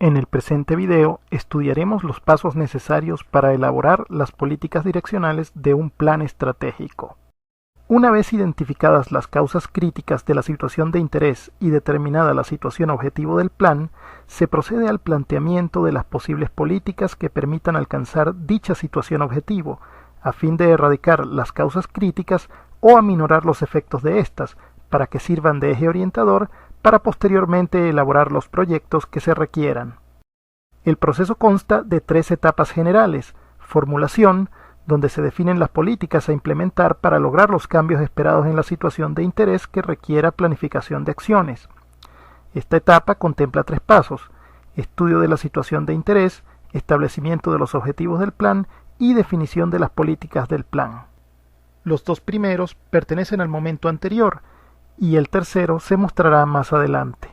En el presente video estudiaremos los pasos necesarios para elaborar las políticas direccionales de un plan estratégico. Una vez identificadas las causas críticas de la situación de interés y determinada la situación objetivo del plan, se procede al planteamiento de las posibles políticas que permitan alcanzar dicha situación objetivo, a fin de erradicar las causas críticas o aminorar los efectos de estas, para que sirvan de eje orientador para posteriormente elaborar los proyectos que se requieran. El proceso consta de 3 etapas generales: formulación, donde se definen las políticas a implementar para lograr los cambios esperados en la situación de interés que requiera planificación de acciones. Esta etapa contempla 3 pasos: estudio de la situación de interés, establecimiento de los objetivos del plan y definición de las políticas del plan. Los 2 primeros pertenecen al momento anterior, y el tercero se mostrará más adelante.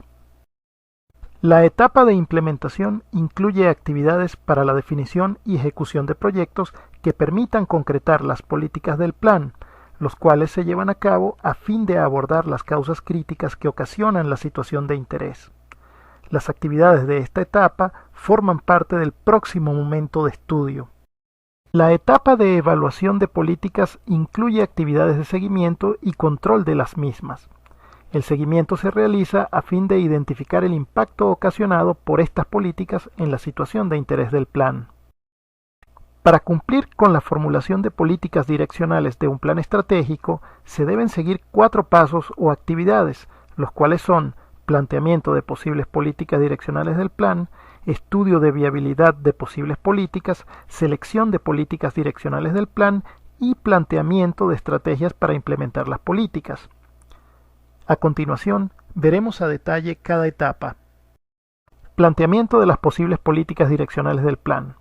La etapa de implementación incluye actividades para la definición y ejecución de proyectos que permitan concretar las políticas del plan, los cuales se llevan a cabo a fin de abordar las causas críticas que ocasionan la situación de interés. Las actividades de esta etapa forman parte del próximo momento de estudio. La etapa de evaluación de políticas incluye actividades de seguimiento y control de las mismas. El seguimiento se realiza a fin de identificar el impacto ocasionado por estas políticas en la situación de interés del plan. Para cumplir con la formulación de políticas direccionales de un plan estratégico, se deben seguir 4 pasos o actividades, los cuales son: planteamiento de posibles políticas direccionales del plan, estudio de viabilidad de posibles políticas, selección de políticas direccionales del plan y planteamiento de estrategias para implementar las políticas. A continuación, veremos a detalle cada etapa. Planteamiento de las posibles políticas direccionales del plan.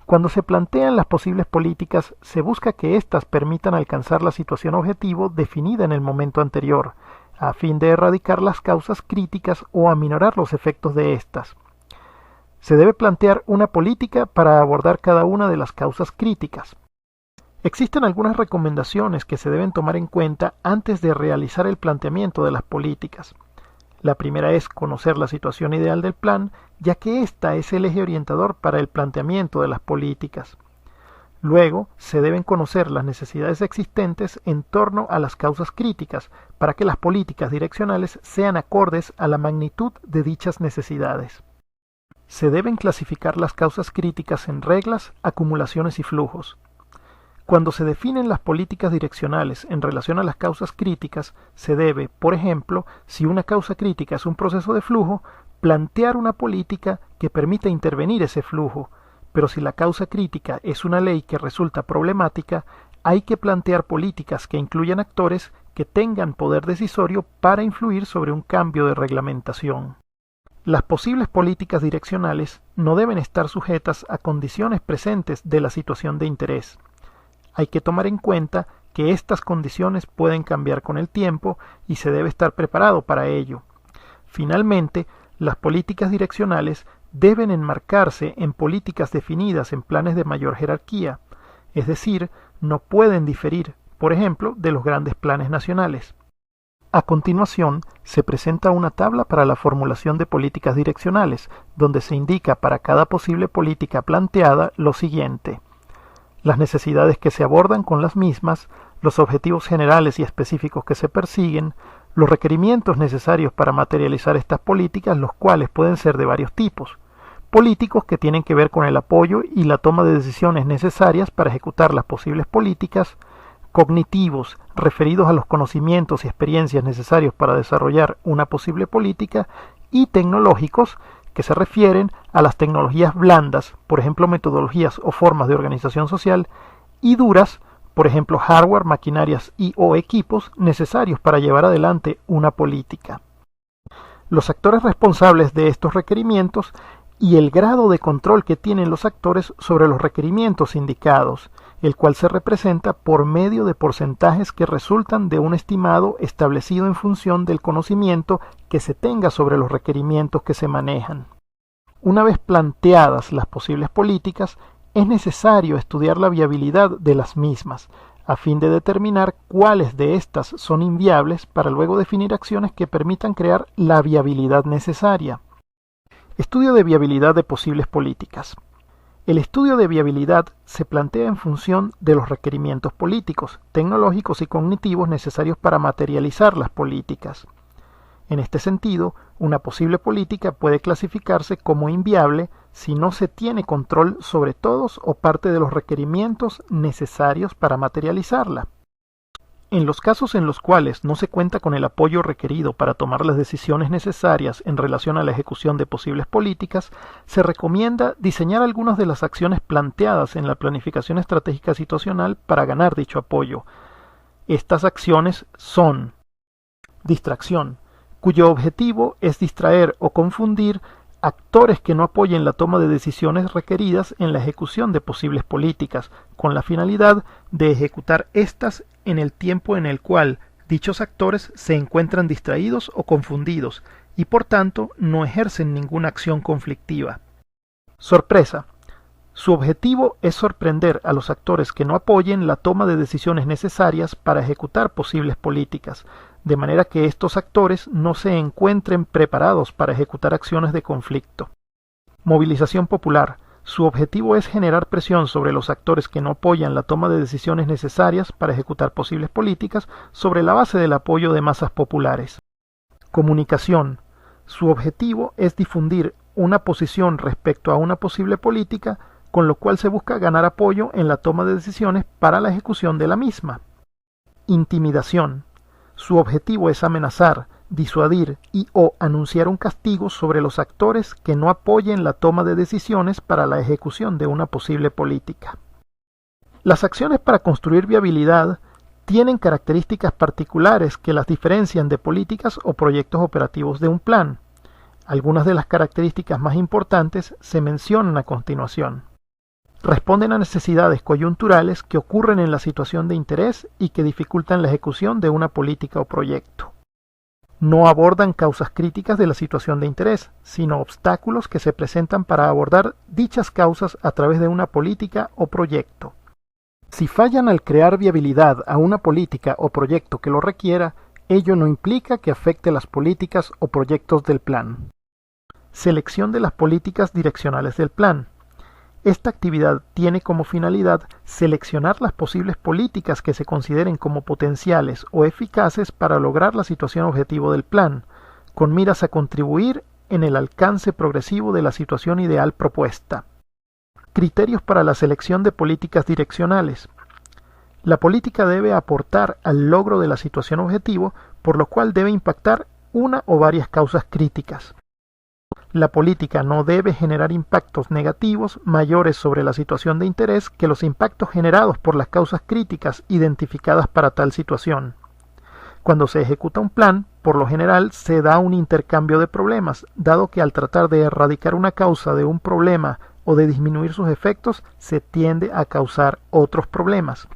Cuando se plantean las posibles políticas, se busca que éstas permitan alcanzar la situación objetivo definida en el momento anterior, a fin de erradicar las causas críticas o aminorar los efectos de éstas. Se debe plantear una política para abordar cada una de las causas críticas. Existen algunas recomendaciones que se deben tomar en cuenta antes de realizar el planteamiento de las políticas. La primera es conocer la situación ideal del plan, ya que ésta es el eje orientador para el planteamiento de las políticas. Luego, se deben conocer las necesidades existentes en torno a las causas críticas, para que las políticas direccionales sean acordes a la magnitud de dichas necesidades. Se deben clasificar las causas críticas en reglas, acumulaciones y flujos. Cuando se definen las políticas direccionales en relación a las causas críticas, se debe, por ejemplo, si una causa crítica es un proceso de flujo, plantear una política que permita intervenir ese flujo, pero si la causa crítica es una ley que resulta problemática, hay que plantear políticas que incluyan actores que tengan poder decisorio para influir sobre un cambio de reglamentación. Las posibles políticas direccionales no deben estar sujetas a condiciones presentes de la situación de interés. Hay que tomar en cuenta que estas condiciones pueden cambiar con el tiempo y se debe estar preparado para ello. Finalmente, las políticas direccionales deben enmarcarse en políticas definidas en planes de mayor jerarquía, es decir, no pueden diferir, por ejemplo, de los grandes planes nacionales. A continuación, se presenta una tabla para la formulación de políticas direccionales, donde se indica para cada posible política planteada lo siguiente: las necesidades que se abordan con las mismas, los objetivos generales y específicos que se persiguen, los requerimientos necesarios para materializar estas políticas, los cuales pueden ser de varios tipos: políticos, que tienen que ver con el apoyo y la toma de decisiones necesarias para ejecutar las posibles políticas; cognitivos, referidos a los conocimientos y experiencias necesarios para desarrollar una posible política; y tecnológicos, que se refieren a las tecnologías blandas, por ejemplo metodologías o formas de organización social; y duras, por ejemplo hardware, maquinarias o equipos necesarios para llevar adelante una política. Los actores responsables de estos requerimientos y el grado de control que tienen los actores sobre los requerimientos indicados, el cual se representa por medio de porcentajes que resultan de un estimado establecido en función del conocimiento que se tenga sobre los requerimientos que se manejan. Una vez planteadas las posibles políticas, es necesario estudiar la viabilidad de las mismas, a fin de determinar cuáles de estas son inviables para luego definir acciones que permitan crear la viabilidad necesaria. Estudio de viabilidad de posibles políticas. El estudio de viabilidad se plantea en función de los requerimientos políticos, tecnológicos y cognitivos necesarios para materializar las políticas. En este sentido, una posible política puede clasificarse como inviable si no se tiene control sobre todos o parte de los requerimientos necesarios para materializarla. En los casos en los cuales no se cuenta con el apoyo requerido para tomar las decisiones necesarias en relación a la ejecución de posibles políticas, se recomienda diseñar algunas de las acciones planteadas en la planificación estratégica situacional para ganar dicho apoyo. Estas acciones son: distracción, cuyo objetivo es distraer o confundir actores que no apoyen la toma de decisiones requeridas en la ejecución de posibles políticas, con la finalidad de ejecutar éstas en el tiempo en el cual dichos actores se encuentran distraídos o confundidos y por tanto no ejercen ninguna acción conflictiva. Sorpresa. Su objetivo es sorprender a los actores que no apoyen la toma de decisiones necesarias para ejecutar posibles políticas, de manera que estos actores no se encuentren preparados para ejecutar acciones de conflicto. Movilización popular. Su objetivo es generar presión sobre los actores que no apoyan la toma de decisiones necesarias para ejecutar posibles políticas sobre la base del apoyo de masas populares. Comunicación. Su objetivo es difundir una posición respecto a una posible política, con lo cual se busca ganar apoyo en la toma de decisiones para la ejecución de la misma. Intimidación. Su objetivo es amenazar, disuadir y o anunciar un castigo sobre los actores que no apoyen la toma de decisiones para la ejecución de una posible política. Las acciones para construir viabilidad tienen características particulares que las diferencian de políticas o proyectos operativos de un plan. Algunas de las características más importantes se mencionan a continuación. Responden a necesidades coyunturales que ocurren en la situación de interés y que dificultan la ejecución de una política o proyecto. No abordan causas críticas de la situación de interés, sino obstáculos que se presentan para abordar dichas causas a través de una política o proyecto. Si fallan al crear viabilidad a una política o proyecto que lo requiera, ello no implica que afecte las políticas o proyectos del plan. Selección de las políticas direccionales del plan. Esta actividad tiene como finalidad seleccionar las posibles políticas que se consideren como potenciales o eficaces para lograr la situación objetivo del plan, con miras a contribuir en el alcance progresivo de la situación ideal propuesta. Criterios para la selección de políticas direccionales. La política debe aportar al logro de la situación objetivo, por lo cual debe impactar una o varias causas críticas. La política no debe generar impactos negativos mayores sobre la situación de interés que los impactos generados por las causas críticas identificadas para tal situación. Cuando se ejecuta un plan, por lo general se da un intercambio de problemas, dado que al tratar de erradicar una causa de un problema o de disminuir sus efectos, se tiende a causar otros problemas.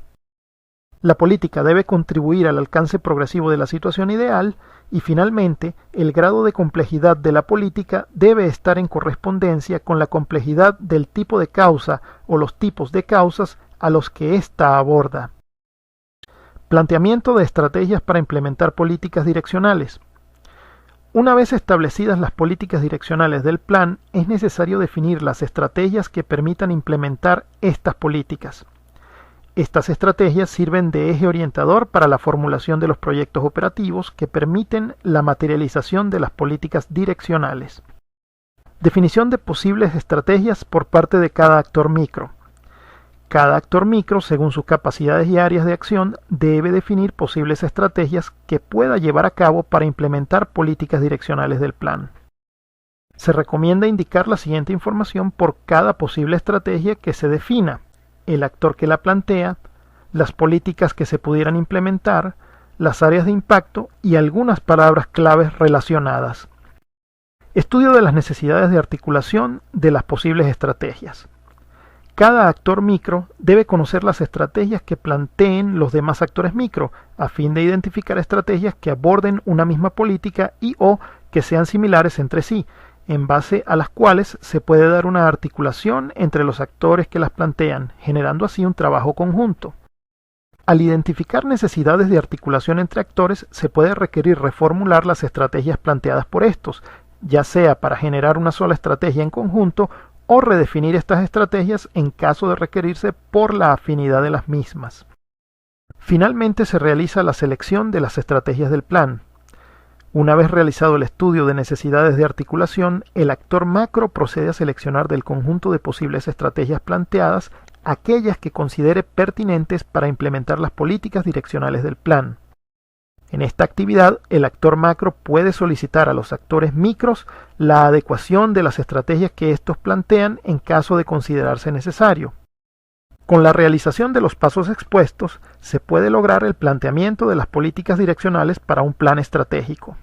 La política debe contribuir al alcance progresivo de la situación ideal y, finalmente, el grado de complejidad de la política debe estar en correspondencia con la complejidad del tipo de causa o los tipos de causas a los que ésta aborda. Planteamiento de estrategias para implementar políticas direccionales. Una vez establecidas las políticas direccionales del plan, es necesario definir las estrategias que permitan implementar estas políticas. Estas estrategias sirven de eje orientador para la formulación de los proyectos operativos que permiten la materialización de las políticas direccionales. Definición de posibles estrategias por parte de cada actor micro. Cada actor micro, según sus capacidades y áreas de acción, debe definir posibles estrategias que pueda llevar a cabo para implementar políticas direccionales del plan. Se recomienda indicar la siguiente información por cada posible estrategia que se defina: el actor que la plantea, las políticas que se pudieran implementar, las áreas de impacto y algunas palabras claves relacionadas. Estudio de las necesidades de articulación de las posibles estrategias. Cada actor micro debe conocer las estrategias que planteen los demás actores micro, a fin de identificar estrategias que aborden una misma política y o que sean similares entre sí, en base a las cuales se puede dar una articulación entre los actores que las plantean, generando así un trabajo conjunto. Al identificar necesidades de articulación entre actores, se puede requerir reformular las estrategias planteadas por estos, ya sea para generar una sola estrategia en conjunto o redefinir estas estrategias en caso de requerirse por la afinidad de las mismas. Finalmente se realiza la selección de las estrategias del plan. Una vez realizado el estudio de necesidades de articulación, el actor macro procede a seleccionar del conjunto de posibles estrategias planteadas aquellas que considere pertinentes para implementar las políticas direccionales del plan. En esta actividad, el actor macro puede solicitar a los actores micros la adecuación de las estrategias que estos plantean en caso de considerarse necesario. Con la realización de los pasos expuestos, se puede lograr el planteamiento de las políticas direccionales para un plan estratégico.